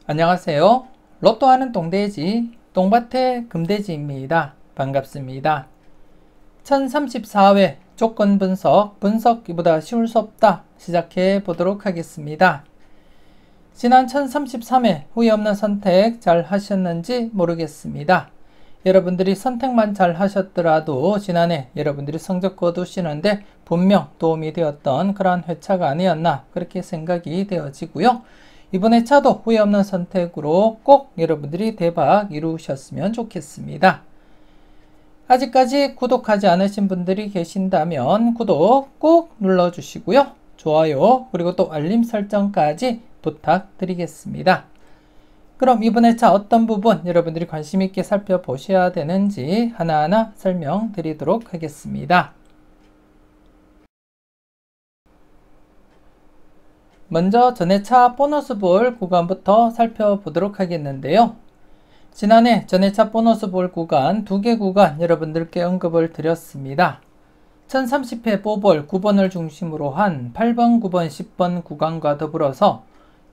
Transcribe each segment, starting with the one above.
안녕하세요. 로또하는 똥돼지 똥밭의 금돼지입니다. 반갑습니다. 1034회 조건 분석기보다 쉬울 수 없다 시작해 보도록 하겠습니다. 지난 1033회 후회 없는 선택 잘 하셨는지 모르겠습니다. 여러분들이 선택만 잘 하셨더라도 지난해 여러분들이 성적 거두시는데 분명 도움이 되었던 그러한 회차가 아니었나 그렇게 생각이 되어지고요. 이번 회차도 후회 없는 선택으로 꼭 여러분들이 대박 이루셨으면 좋겠습니다. 아직까지 구독하지 않으신 분들이 계신다면 구독 꼭 눌러주시고요. 좋아요 그리고 또 알림 설정까지 부탁드리겠습니다. 그럼 이번 회차 어떤 부분 여러분들이 관심 있게 살펴보셔야 되는지 하나하나 설명드리도록 하겠습니다. 먼저 전회차 보너스 볼 구간부터 살펴보도록 하겠는데요. 지난해 전회차 보너스 볼 구간 2개 구간 여러분들께 언급을 드렸습니다. 1030회 뽀볼 9번을 중심으로 한 8번, 9번, 10번 구간과 더불어서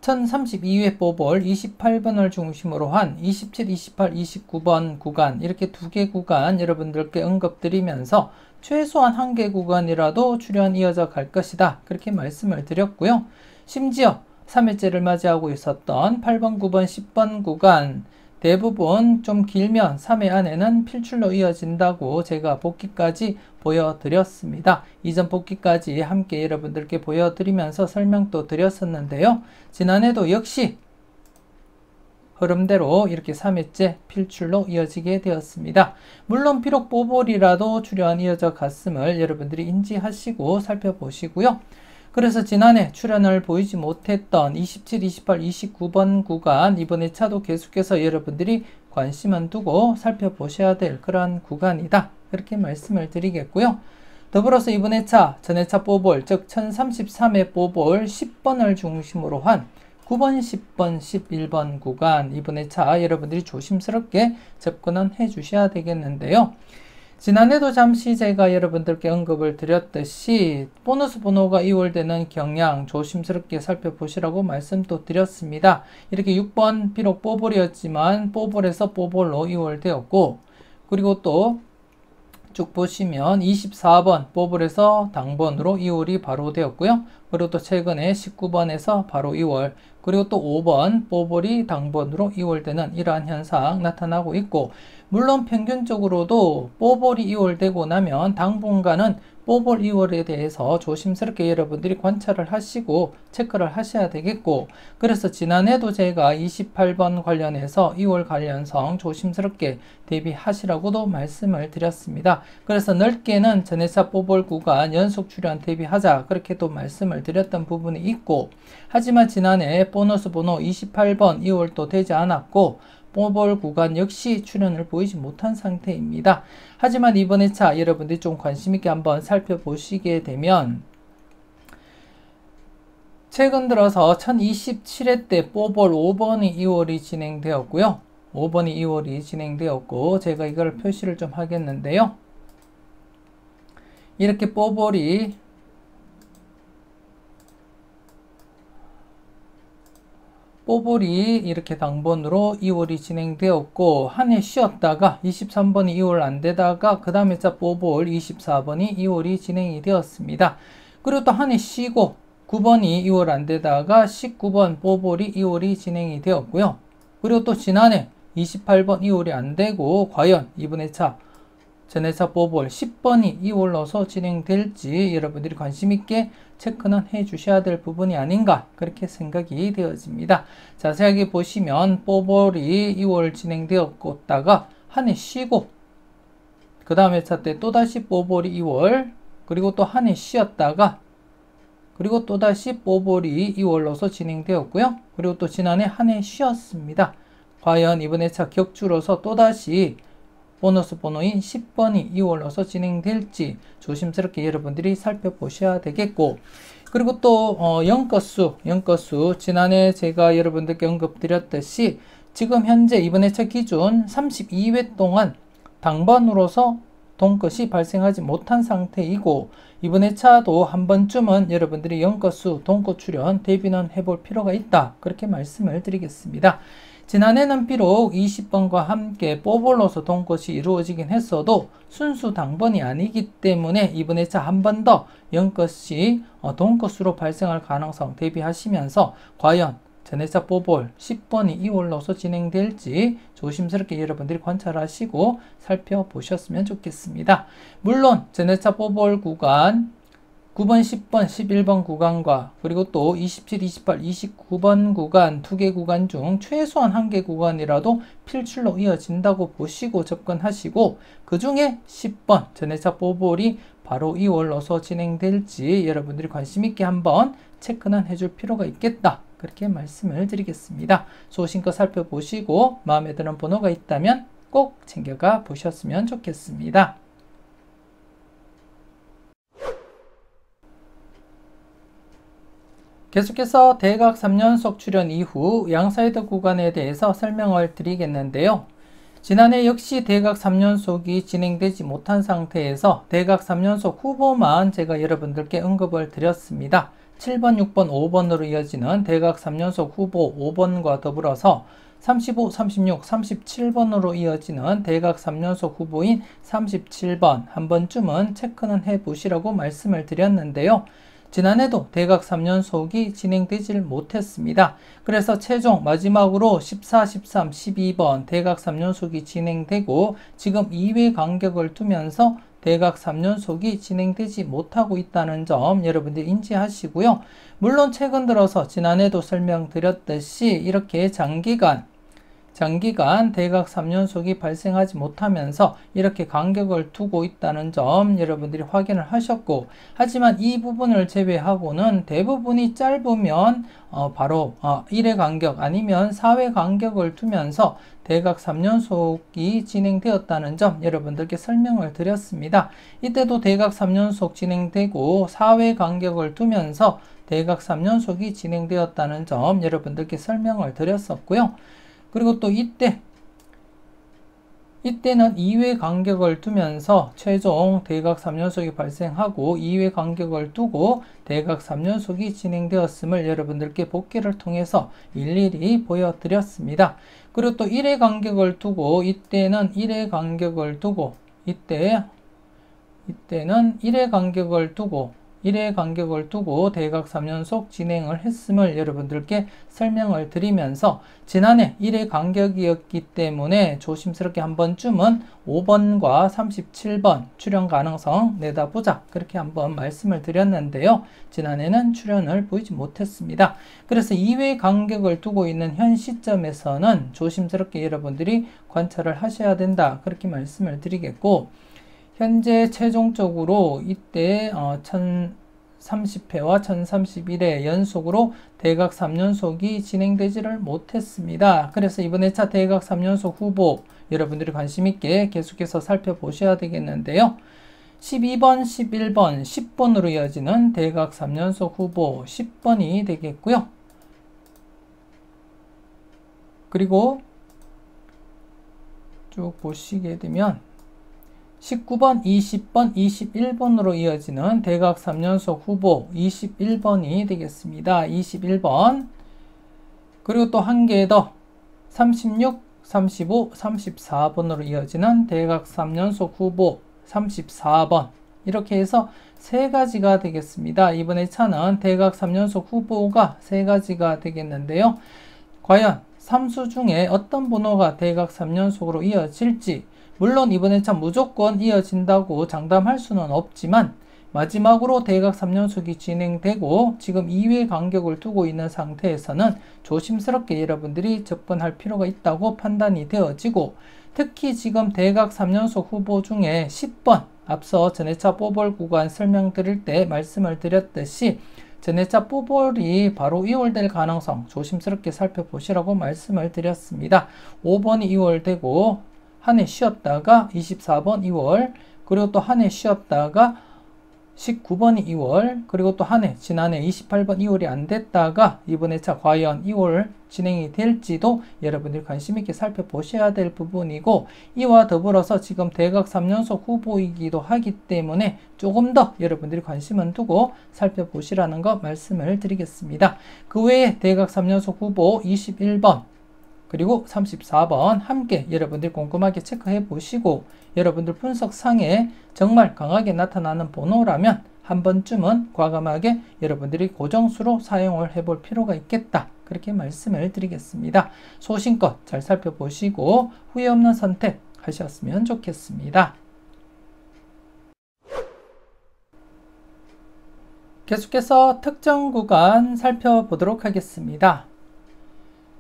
1032회 뽀볼 28번을 중심으로 한 27, 28, 29번 구간 이렇게 2개 구간 여러분들께 언급드리면서 최소한 1개 구간이라도 출연 이어져 갈 것이다 그렇게 말씀을 드렸고요. 심지어 3회째를 맞이하고 있었던 8번, 9번, 10번 구간 대부분 좀 길면 3회 안에는 필출로 이어진다고 제가 복귀까지 보여드렸습니다. 이전 복귀까지 함께 여러분들께 보여드리면서 설명도 드렸었는데요. 지난해도 역시 흐름대로 이렇게 3회째 필출로 이어지게 되었습니다. 물론 비록 뽀볼이라도 출연 이어져 갔음을 여러분들이 인지하시고 살펴보시고요. 그래서 지난해 출연을 보이지 못했던 27, 28, 29번 구간 이번 회차도 계속해서 여러분들이 관심은 두고 살펴보셔야 될 그런 구간이다. 그렇게 말씀을 드리겠고요. 더불어서 이번 회차, 전회차 뽀볼, 즉 1033회 뽀볼 10번을 중심으로 한 9번, 10번, 11번 구간 이번 회차 여러분들이 조심스럽게 접근은 해 주셔야 되겠는데요. 지난해도 잠시 제가 여러분들께 언급을 드렸듯이 보너스 번호가 이월되는 경향 조심스럽게 살펴보시라고 말씀도 드렸습니다. 이렇게 6번 비록 뽀볼이었지만 뽀볼에서 뽀볼로 이월되었고 그리고 또 쭉 보시면 24번 뽀볼에서 당번으로 이월이 바로 되었고요. 그리고 또 최근에 19번에서 바로 이월 그리고 또 5번 뽀볼이 당번으로 이월되는 이러한 현상 나타나고 있고 물론 평균적으로도 뽀볼이 이월되고 나면 당분간은 뽀볼 이월에 대해서 조심스럽게 여러분들이 관찰을 하시고 체크를 하셔야 되겠고 그래서 지난해도 제가 28번 관련해서 이월 관련성 조심스럽게 대비하시라고도 말씀을 드렸습니다. 그래서 넓게는 전회차 뽀볼 구간 연속 출연 대비하자 그렇게도 말씀을 드렸던 부분이 있고 하지만 지난해 보너스 번호 28번 이월도 되지 않았고 뽀볼 구간 역시 출연을 보이지 못한 상태입니다. 하지만 이번 회차 여러분들이 좀 관심있게 한번 살펴보시게 되면 최근 들어서 1027회 때 뽀볼 5번이 2월이 진행되었고요. 5번이 2월이 진행되었고 제가 이걸 표시를 좀 하겠는데요. 이렇게 뽀볼이 이렇게 당번으로 2월이 진행되었고 한 해 쉬었다가 23번이 2월 안되다가 그 다음에 뽀볼 24번이 2월이 진행이 되었습니다. 그리고 또 한 해 쉬고 9번이 2월 안되다가 19번 뽀볼이 2월이 진행이 되었고요. 그리고 또 지난해 28번 2월이 안되고 과연 이번 회차 전회차 뽀볼 10번이 2월로서 진행될지 여러분들이 관심있게 체크는 해 주셔야 될 부분이 아닌가 그렇게 생각이 되어집니다. 자세하게 보시면 뽀볼이 2월 진행되었다가 한 해 쉬고 그 다음 회차 때 또다시 뽀볼이 2월 그리고 또 한 해 쉬었다가 그리고 또다시 뽀볼이 2월로서 진행되었고요. 그리고 또 지난해 한 해 쉬었습니다. 과연 이번 회차 격주로서 또다시 보너스 번호인 10번이 2월로서 진행될지 조심스럽게 여러분들이 살펴보셔야 되겠고 그리고 또 영건수 지난해 제가 여러분들께 언급드렸듯이 지금 현재 이번 회차 기준 32회 동안 당번으로서 동것이 발생하지 못한 상태이고 이번 회차도 한 번쯤은 여러분들이 연것수 동것 출현 대비는 해볼 필요가 있다. 그렇게 말씀을 드리겠습니다. 지난해는 비록 20번과 함께 뽀볼로서 동것이 이루어지긴 했어도 순수 당번이 아니기 때문에 이번 회차 한 번 더 연것이 동것수로 발생할 가능성 대비하시면서 과연 전회차 뽀볼 10번이 2월로서 진행될지 조심스럽게 여러분들이 관찰하시고 살펴보셨으면 좋겠습니다. 물론 전회차 뽀볼 구간 9번, 10번, 11번 구간과 그리고 또 27, 28, 29번 구간 2개 구간 중 최소한 1개 구간이라도 필출로 이어진다고 보시고 접근하시고 그 중에 10번 전회차 뽀볼이 바로 2월로서 진행될지 여러분들이 관심 있게 한번 체크는 해줄 필요가 있겠다. 그렇게 말씀을 드리겠습니다. 소신껏 살펴보시고 마음에 드는 번호가 있다면 꼭 챙겨가 보셨으면 좋겠습니다. 계속해서 대각 3연속 출현 이후 양사이드 구간에 대해서 설명을 드리겠는데요. 지난해 역시 대각 3연속이 진행되지 못한 상태에서 대각 3연속 후보만 제가 여러분들께 언급을 드렸습니다. 7번, 6번, 5번으로 이어지는 대각 3연속 후보 5번과 더불어서 35, 36, 37번으로 이어지는 대각 3연속 후보인 37번 한 번쯤은 체크는 해보시라고 말씀을 드렸는데요. 지난해도 대각 3연속이 진행되질 못했습니다. 그래서 최종 마지막으로 14, 13, 12번 대각 3연속이 진행되고 지금 2회 간격을 두면서 대각 3연속이 진행되지 못하고 있다는 점 여러분들 인지하시고요. 물론 최근 들어서 지난해도 설명드렸듯이 이렇게 장기간 대각 3연속이 발생하지 못하면서 이렇게 간격을 두고 있다는 점 여러분들이 확인을 하셨고 하지만 이 부분을 제외하고는 대부분이 짧으면 바로 1회 간격 아니면 4회 간격을 두면서 대각 3연속이 진행되었다는 점 여러분들께 설명을 드렸습니다. 이때도 대각 3연속 진행되고 4회 간격을 두면서 대각 3연속이 진행되었다는 점 여러분들께 설명을 드렸었고요. 그리고 또 이때는 2회 간격을 두면서 최종 대각 3연속이 발생하고 2회 간격을 두고 대각 3연속이 진행되었음을 여러분들께 복기를 통해서 일일이 보여드렸습니다. 그리고 또 1회 간격을 두고 이때는 1회 간격을 두고 이때는 1회 간격을 두고 1회 간격을 두고 대각 3연속 진행을 했음을 여러분들께 설명을 드리면서 지난해 1회 간격이었기 때문에 조심스럽게 한 번쯤은 5번과 37번 출현 가능성 내다보자 그렇게 한번 말씀을 드렸는데요. 지난해는 출현을 보이지 못했습니다. 그래서 2회 간격을 두고 있는 현 시점에서는 조심스럽게 여러분들이 관찰을 하셔야 된다 그렇게 말씀을 드리겠고 현재 최종적으로 이때 1030회와 1031회 연속으로 대각 3연속이 진행되지를 못했습니다. 그래서 이번 회차 대각 3연속 후보 여러분들이 관심있게 계속해서 살펴보셔야 되겠는데요. 12번, 11번, 10번으로 이어지는 대각 3연속 후보 10번이 되겠고요. 그리고 쭉 보시게 되면 19번, 20번, 21번으로 이어지는 대각 3연속 후보 21번이 되겠습니다. 21번 그리고 또 한 개 더 36, 35, 34번으로 이어지는 대각 3연속 후보 34번 이렇게 해서 세 가지가 되겠습니다. 이번에 차는 대각 3연속 후보가 세 가지가 되겠는데요. 과연 3수 중에 어떤 번호가 대각 3연속으로 이어질지 물론 이번 회차 무조건 이어진다고 장담할 수는 없지만 마지막으로 대각 3연속이 진행되고 지금 2회 간격을 두고 있는 상태에서는 조심스럽게 여러분들이 접근할 필요가 있다고 판단이 되어지고 특히 지금 대각 3연속 후보 중에 10번 앞서 전회차 뽀볼 구간 설명드릴 때 말씀을 드렸듯이 전회차 뽀볼이 바로 2월될 가능성 조심스럽게 살펴보시라고 말씀을 드렸습니다. 5번이 2월되고 한 해 쉬었다가 24번 2월 그리고 또 한 해 쉬었다가 19번이 2월, 그리고 또 한 해, 지난해 28번 2월이 안 됐다가 이번 회차 과연 2월 진행이 될지도 여러분들이 관심 있게 살펴보셔야 될 부분이고, 이와 더불어서 지금 대각 3연속 후보이기도 하기 때문에 조금 더 여러분들이 관심을 두고 살펴보시라는 거 말씀을 드리겠습니다. 그 외에 대각 3연속 후보 21번 그리고 34번 함께 여러분들이 꼼꼼하게 체크해 보시고, 여러분들 분석상에 정말 강하게 나타나는 번호라면 한 번쯤은 과감하게 여러분들이 고정수로 사용을 해볼 필요가 있겠다, 그렇게 말씀을 드리겠습니다. 소신껏 잘 살펴보시고 후회 없는 선택 하셨으면 좋겠습니다. 계속해서 특정 구간 살펴보도록 하겠습니다.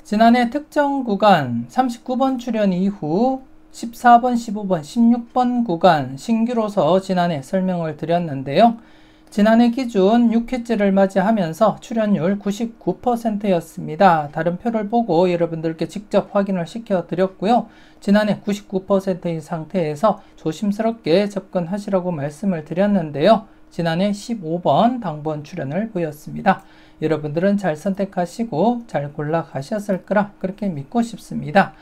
지난해 특정 구간 39번 출연 이후 14번, 15번, 16번 구간 신규로서 지난해 설명을 드렸는데요. 지난해 기준 6회째를 맞이하면서 출연율 99%였습니다. 다른 표를 보고 여러분들께 직접 확인을 시켜 드렸고요. 지난해 99%인 상태에서 조심스럽게 접근하시라고 말씀을 드렸는데요. 지난해 15번 당번 출연을 보였습니다. 여러분들은 잘 선택하시고 잘 골라가셨을 거라 그렇게 믿고 싶습니다.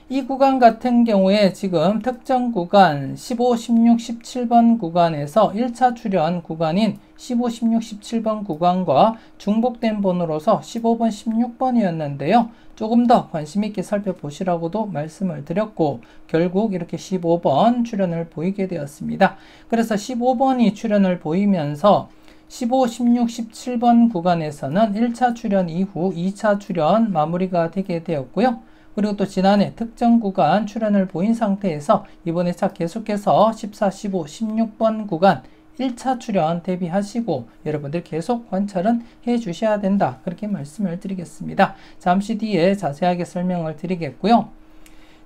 이 구간 같은 경우에 지금 특정 구간 15, 16, 17번 구간에서 1차 출연 구간인 15, 16, 17번 구간과 중복된 번호로서 15번, 16번이었는데요. 조금 더 관심 있게 살펴보시라고도 말씀을 드렸고, 결국 이렇게 15번 출연을 보이게 되었습니다. 그래서 15번이 출연을 보이면서 15, 16, 17번 구간에서는 1차 출연 이후 2차 출연 마무리가 되게 되었고요. 그리고 또 지난해 특정 구간 출연을 보인 상태에서 이번 회차 계속해서 14, 15, 16번 구간 1차 출연 대비하시고 여러분들 계속 관찰은 해 주셔야 된다, 그렇게 말씀을 드리겠습니다. 잠시 뒤에 자세하게 설명을 드리겠고요.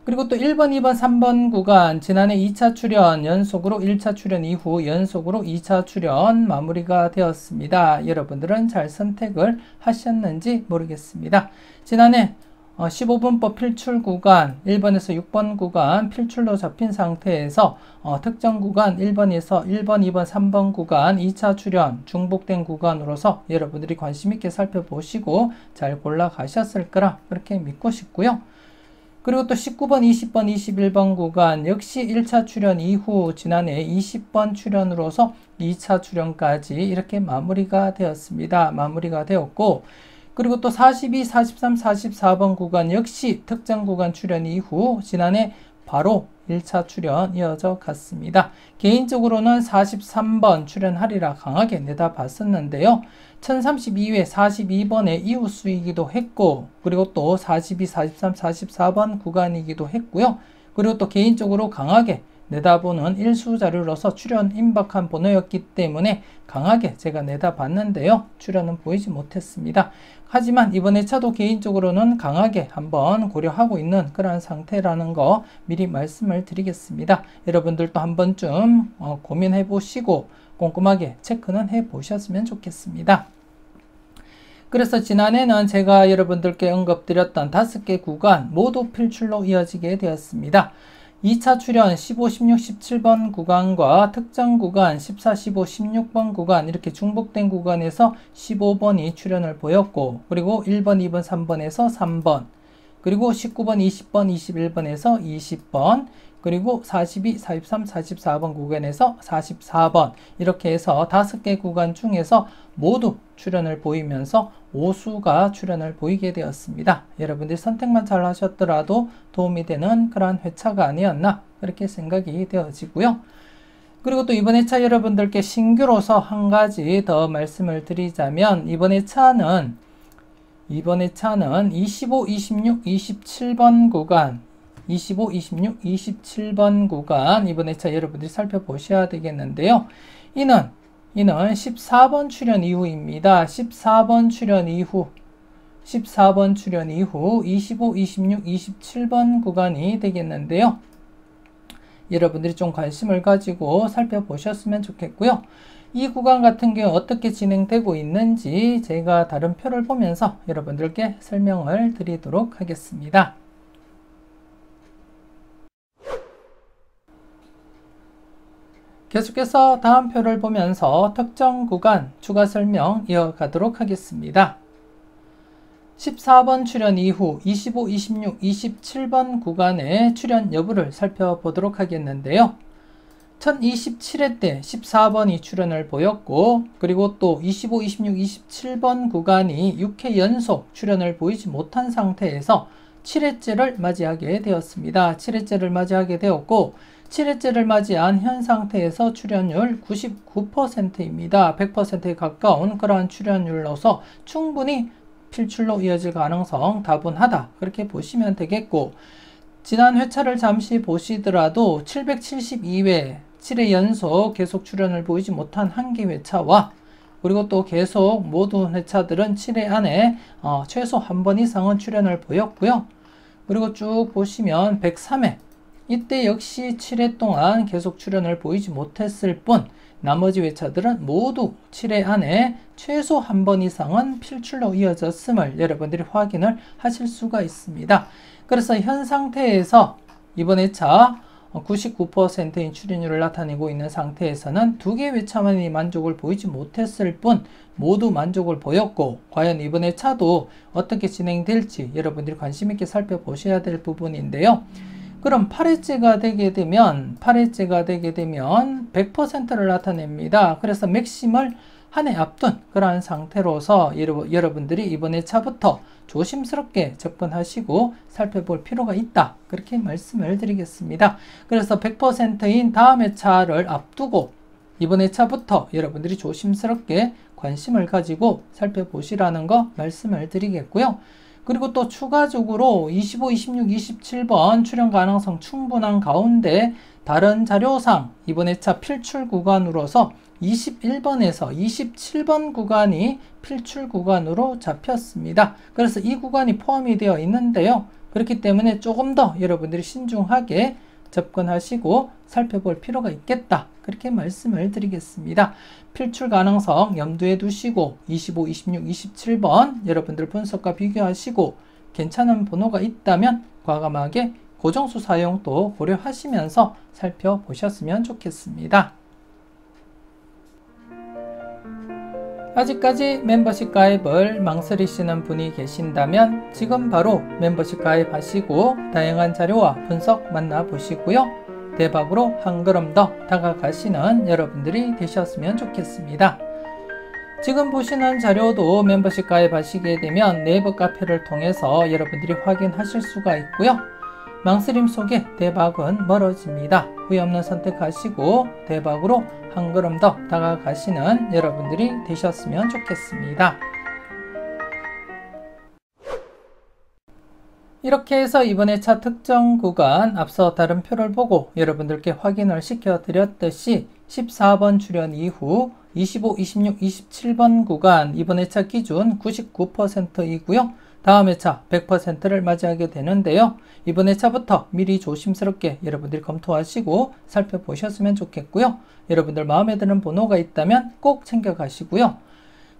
그리고 또 1번, 2번, 3번 구간 지난해 2차 출연 연속으로 1차 출연 이후 연속으로 2차 출연 마무리가 되었습니다. 여러분들은 잘 선택을 하셨는지 모르겠습니다. 지난해 15분법 필출 구간 1번에서 6번 구간 필출로 잡힌 상태에서 특정 구간 1번에서 1번, 2번, 3번 구간 2차 출연 중복된 구간으로서 여러분들이 관심 있게 살펴보시고 잘 골라 가셨을 거라 그렇게 믿고 싶고요. 그리고 또 19번, 20번, 21번 구간 역시 1차 출연 이후 지난해 20번 출연으로서 2차 출연까지 이렇게 마무리가 되었습니다. 마무리가 되었고, 그리고 또 42, 43, 44번 구간 역시 특정 구간 출연 이후 지난해 바로 1차 출연 이어져 갔습니다. 개인적으로는 43번 출연하리라 강하게 내다봤었는데요. 1032회 42번의 이후 수이기도 했고, 그리고 또 42, 43, 44번 구간이기도 했고요. 그리고 또 개인적으로 강하게 내다보는 일수 자료로서 출연 임박한 번호였기 때문에 강하게 제가 내다봤는데요. 출연은 보이지 못했습니다. 하지만 이번 회차도 개인적으로는 강하게 한번 고려하고 있는 그러한 상태라는 거 미리 말씀을 드리겠습니다. 여러분들도 한 번쯤 고민해 보시고 꼼꼼하게 체크는 해 보셨으면 좋겠습니다. 그래서 지난해는 제가 여러분들께 언급드렸던 5개 구간 모두 필출로 이어지게 되었습니다. 2차 출연 15, 16, 17번 구간과 특정 구간 14, 15, 16번 구간 이렇게 중복된 구간에서 15번이 출연을 보였고, 그리고 1번, 2번, 3번에서 3번, 그리고 19번, 20번, 21번에서 20번, 그리고 42, 43, 44번 구간에서 44번 이렇게 해서 5개 구간 중에서 모두 출연을 보이면서 5수가 출연을 보이게 되었습니다. 여러분들이 선택만 잘 하셨더라도 도움이 되는 그러한 회차가 아니었나 그렇게 생각이 되어지고요. 그리고 또 이번 회차 여러분들께 신규로서 한 가지 더 말씀을 드리자면 이번 회차는 25, 26, 27번 구간 25, 26, 27번 구간 이번 회차 여러분들이 살펴보셔야 되겠는데요. 이는 14번 출연 이후입니다. 14번 출연 이후 25, 26, 27번 구간이 되겠는데요. 여러분들이 좀 관심을 가지고 살펴보셨으면 좋겠고요. 이 구간 같은 경우 어떻게 진행되고 있는지 제가 다른 표를 보면서 여러분들께 설명을 드리도록 하겠습니다. 계속해서 다음 표를 보면서 특정 구간 추가 설명 이어가도록 하겠습니다. 14번 출연 이후 25, 26, 27번 구간의 출연 여부를 살펴보도록 하겠는데요. 1027회 때 14번이 출연을 보였고, 그리고 또 25, 26, 27번 구간이 6회 연속 출연을 보이지 못한 상태에서 7회째를 맞이하게 되었습니다. 7회째를 맞이하게 되었고, 7회째를 맞이한 현 상태에서 출연율 99%입니다. 100%에 가까운 그러한 출연율로서 충분히 필출로 이어질 가능성 다분하다, 그렇게 보시면 되겠고, 지난 회차를 잠시 보시더라도 772회 7회 연속 계속 출연을 보이지 못한 한 개 회차와, 그리고 또 계속 모든 회차들은 7회 안에 최소 한 번 이상은 출연을 보였고요. 그리고 쭉 보시면 103회, 이때 역시 7회 동안 계속 출연을 보이지 못했을 뿐, 나머지 회차들은 모두 7회 안에 최소 한 번 이상은 필출로 이어졌음을 여러분들이 확인을 하실 수가 있습니다. 그래서 현 상태에서 이번 회차 99%인 출연율을 나타내고 있는 상태에서는 두 개 회차만이 만족을 보이지 못했을 뿐 모두 만족을 보였고, 과연 이번 회차도 어떻게 진행될지 여러분들이 관심 있게 살펴보셔야 될 부분인데요. 그럼 8회째가 되게 되면 100%를 나타냅니다. 그래서 맥심을 한 해 앞둔 그러한 상태로서 여러분들이 이번 회차부터 조심스럽게 접근하시고 살펴볼 필요가 있다, 그렇게 말씀을 드리겠습니다. 그래서 100%인 다음 회차를 앞두고 이번 회차부터 여러분들이 조심스럽게 관심을 가지고 살펴보시라는 거 말씀을 드리겠고요. 그리고 또 추가적으로 25, 26, 27번 출연 가능성 충분한 가운데 다른 자료상 이번 회차 필출 구간으로서 21번에서 27번 구간이 필출 구간으로 잡혔습니다. 그래서 이 구간이 포함이 되어 있는데요. 그렇기 때문에 조금 더 여러분들이 신중하게 접근하시고 살펴볼 필요가 있겠다, 그렇게 말씀을 드리겠습니다. 필출 가능성 염두에 두시고 25, 26, 27번 여러분들 분석과 비교하시고 괜찮은 번호가 있다면 과감하게 고정수 사용도 고려하시면서 살펴보셨으면 좋겠습니다. 아직까지 멤버십 가입을 망설이시는 분이 계신다면 지금 바로 멤버십 가입하시고 다양한 자료와 분석 만나보시고요. 대박으로 한 걸음 더 다가가시는 여러분들이 되셨으면 좋겠습니다. 지금 보시는 자료도 멤버십 가입하시게 되면 네이버 카페를 통해서 여러분들이 확인하실 수가 있고요. 망설임 속에 대박은 멀어집니다. 후회 없는 선택하시고 대박으로 한 걸음 더 다가가시는 여러분들이 되셨으면 좋겠습니다. 이렇게 해서 이번 회차 특정 구간 앞서 다른 표를 보고 여러분들께 확인을 시켜드렸듯이 14번 출연 이후 25, 26, 27번 구간 이번 회차 기준 99%이고요. 다음 회차 100%를 맞이하게 되는데요. 이번 회차부터 미리 조심스럽게 여러분들이 검토하시고 살펴보셨으면 좋겠고요. 여러분들 마음에 드는 번호가 있다면 꼭 챙겨가시고요.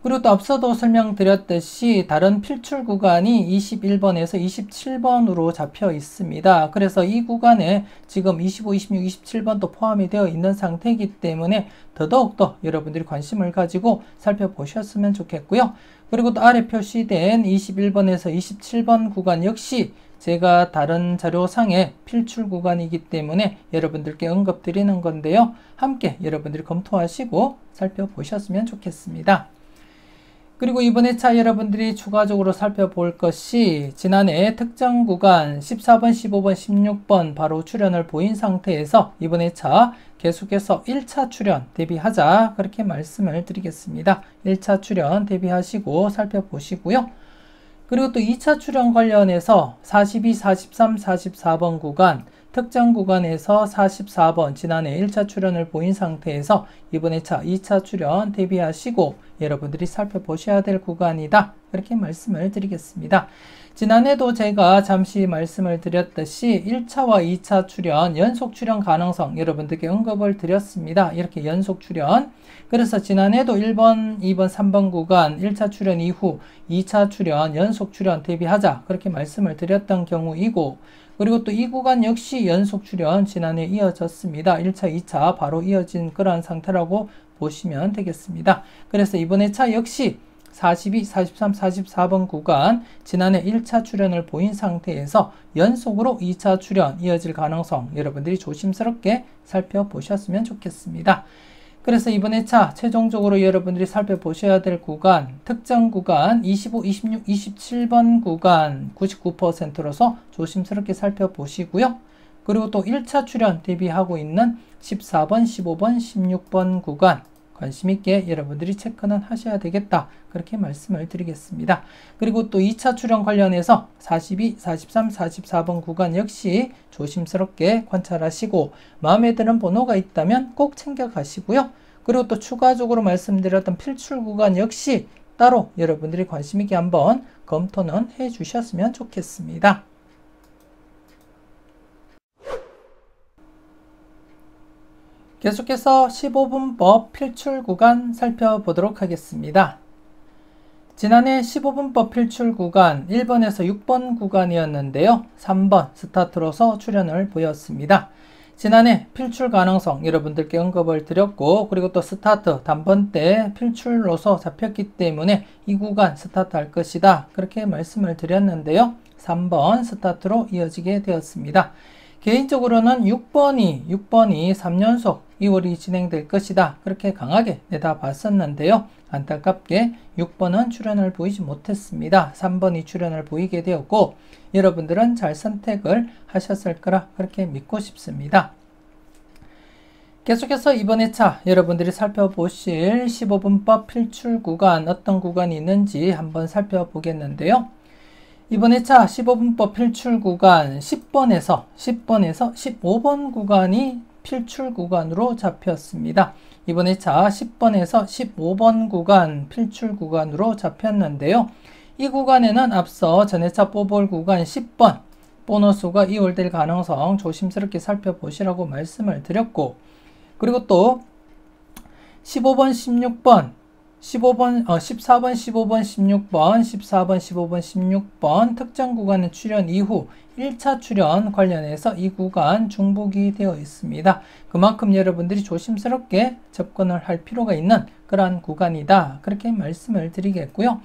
그리고 또 앞서도 설명드렸듯이 다른 필출 구간이 21번에서 27번으로 잡혀 있습니다. 그래서 이 구간에 지금 25, 26, 27번도 포함이 되어 있는 상태이기 때문에 더더욱더 여러분들이 관심을 가지고 살펴보셨으면 좋겠고요. 그리고 또 아래 표시된 21번에서 27번 구간 역시 제가 다른 자료상의 필출 구간이기 때문에 여러분들께 언급드리는 건데요. 함께 여러분들이 검토하시고 살펴보셨으면 좋겠습니다. 그리고 이번 회차 여러분들이 추가적으로 살펴볼 것이 지난해 특정 구간 14번, 15번, 16번 바로 출연을 보인 상태에서 이번 회차 계속해서 1차 출연 대비하자, 그렇게 말씀을 드리겠습니다. 1차 출연 대비하시고 살펴보시고요. 그리고 또 2차 출연 관련해서 42, 43, 44번 구간 특정 구간에서 44번 지난해 1차 출연을 보인 상태에서 이번 회차 2차 출연 대비하시고 여러분들이 살펴보셔야 될 구간이다, 그렇게 말씀을 드리겠습니다. 지난해도 제가 잠시 말씀을 드렸듯이 1차와 2차 출현, 연속 출현 가능성 여러분들께 언급을 드렸습니다. 이렇게 연속 출현. 그래서 지난해도 1번, 2번, 3번 구간 1차 출현 이후 2차 출현, 연속 출현 대비하자 그렇게 말씀을 드렸던 경우이고, 그리고 또 이 구간 역시 연속 출현 지난해 이어졌습니다. 1차, 2차 바로 이어진 그러한 상태라고 보시면 되겠습니다. 그래서 이번 회차 역시 42, 43, 44번 구간 지난해 1차 출현을 보인 상태에서 연속으로 2차 출현 이어질 가능성 여러분들이 조심스럽게 살펴보셨으면 좋겠습니다. 그래서 이번 회차 최종적으로 여러분들이 살펴보셔야 될 구간, 특정 구간 25, 26, 27번 구간 99%로서 조심스럽게 살펴보시고요. 그리고 또 1차 출현 대비하고 있는 14번, 15번, 16번 구간 관심 있게 여러분들이 체크는 하셔야 되겠다. 그렇게 말씀을 드리겠습니다. 그리고 또 2차 출현 관련해서 42, 43, 44번 구간 역시 조심스럽게 관찰하시고 마음에 드는 번호가 있다면 꼭 챙겨 가시고요. 그리고 또 추가적으로 말씀드렸던 필출 구간 역시 따로 여러분들이 관심 있게 한번 검토는 해 주셨으면 좋겠습니다. 계속해서 15분법 필출 구간 살펴보도록 하겠습니다. 지난해 15분법 필출 구간 1번에서 6번 구간이었는데요. 3번 스타트로서 출현을 보였습니다. 지난해 필출 가능성 여러분들께 언급을 드렸고, 그리고 또 스타트 단번 때 필출로서 잡혔기 때문에 이 구간 스타트 할 것이다 그렇게 말씀을 드렸는데요. 3번 스타트로 이어지게 되었습니다. 개인적으로는 6번이 3연속 2월이 진행될 것이다 그렇게 강하게 내다봤었는데요. 안타깝게 6번은 출현을 보이지 못했습니다. 3번이 출현을 보이게 되었고, 여러분들은 잘 선택을 하셨을 거라 그렇게 믿고 싶습니다. 계속해서 이번 회차 여러분들이 살펴보실 15분법 필출 구간 어떤 구간이 있는지 한번 살펴보겠는데요. 이번 회차 15분법 필출 구간 10번에서 15번 구간이 필출 구간으로 잡혔습니다. 이번 회차 10번에서 15번 구간 필출 구간으로 잡혔는데요. 이 구간에는 앞서 전회차 뽑을 구간 10번 보너스가 이월될 가능성 조심스럽게 살펴보시라고 말씀을 드렸고, 그리고 또 15번, 16번 14번, 15번, 16번, 14번, 15번, 16번 특정 구간의 출현 이후 1차 출현 관련해서 이 구간 중복이 되어 있습니다. 그만큼 여러분들이 조심스럽게 접근을 할 필요가 있는 그러한 구간이다 그렇게 말씀을 드리겠고요.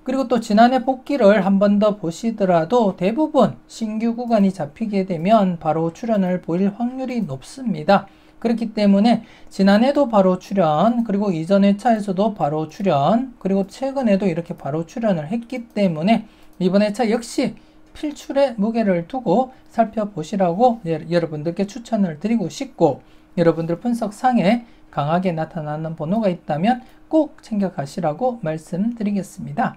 그리고 또 지난해 복기를 한 번 더 보시더라도 대부분 신규 구간이 잡히게 되면 바로 출현을 보일 확률이 높습니다. 그렇기 때문에 지난해도 바로 출현, 그리고 이전 회차에서도 바로 출현, 그리고 최근에도 이렇게 바로 출현을 했기 때문에 이번 회차 역시 필출에 무게를 두고 살펴보시라고 여러분들께 추천을 드리고 싶고, 여러분들 분석상에 강하게 나타나는 번호가 있다면 꼭 챙겨가시라고 말씀드리겠습니다.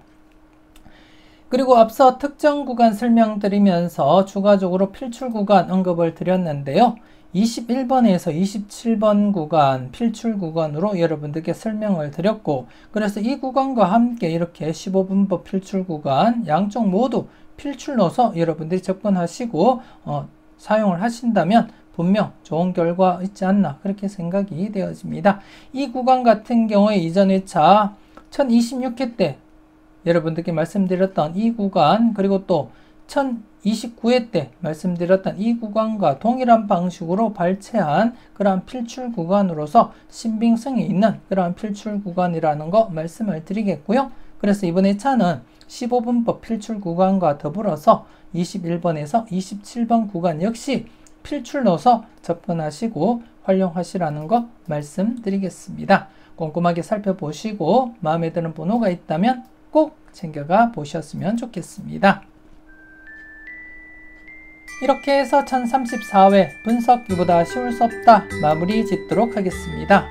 그리고 앞서 특정 구간 설명드리면서 추가적으로 필출 구간 언급을 드렸는데요. 21번에서 27번 구간 필출 구간으로 여러분들께 설명을 드렸고, 그래서 이 구간과 함께 이렇게 15분법 필출 구간 양쪽 모두 필출로서 여러분들이 접근하시고 사용을 하신다면 분명 좋은 결과 있지 않나 그렇게 생각이 되어집니다. 이 구간 같은 경우에 이전 회차 1026회 때 여러분들께 말씀드렸던 이 구간, 그리고 또 1029회 때 말씀드렸던 이 구간과 동일한 방식으로 발췌한 그러한 필출 구간으로서 신빙성이 있는 그러한 필출 구간이라는 거 말씀을 드리겠고요. 그래서 이번 회차는 15분법 필출 구간과 더불어서 21번에서 27번 구간 역시 필출로서 접근하시고 활용하시라는 거 말씀드리겠습니다. 꼼꼼하게 살펴보시고 마음에 드는 번호가 있다면 꼭 챙겨가 보셨으면 좋겠습니다. 이렇게 해서 1034회 분석 이보다 쉬울 수 없다 마무리 짓도록 하겠습니다.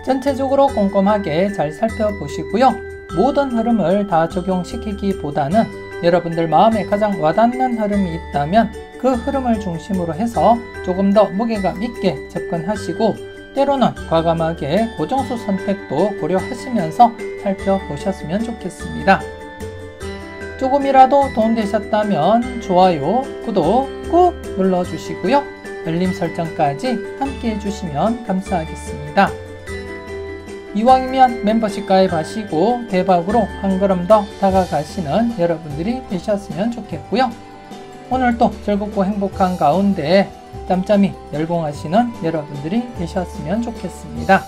전체적으로 꼼꼼하게 잘 살펴보시고요. 모든 흐름을 다 적용시키기보다는 여러분들 마음에 가장 와닿는 흐름이 있다면 그 흐름을 중심으로 해서 조금 더 무게감 있게 접근하시고, 때로는 과감하게 고정수 선택도 고려하시면서 살펴보셨으면 좋겠습니다. 조금이라도 도움되셨다면 좋아요, 구독 꾹 눌러주시고요. 알림 설정까지 함께 해주시면 감사하겠습니다. 이왕이면 멤버십 가입하시고 대박으로 한 걸음 더 다가가시는 여러분들이 되셨으면 좋겠고요. 오늘도 즐겁고 행복한 가운데 짬짬이 열공하시는 여러분들이 되셨으면 좋겠습니다.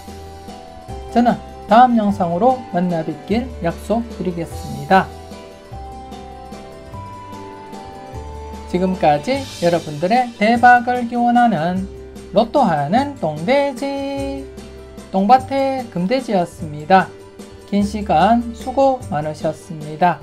저는 다음 영상으로 만나 뵙길 약속드리겠습니다. 지금까지 여러분들의 대박을 기원하는 로또하는 똥돼지 똥밭의 금돼지였습니다. 긴 시간 수고 많으셨습니다.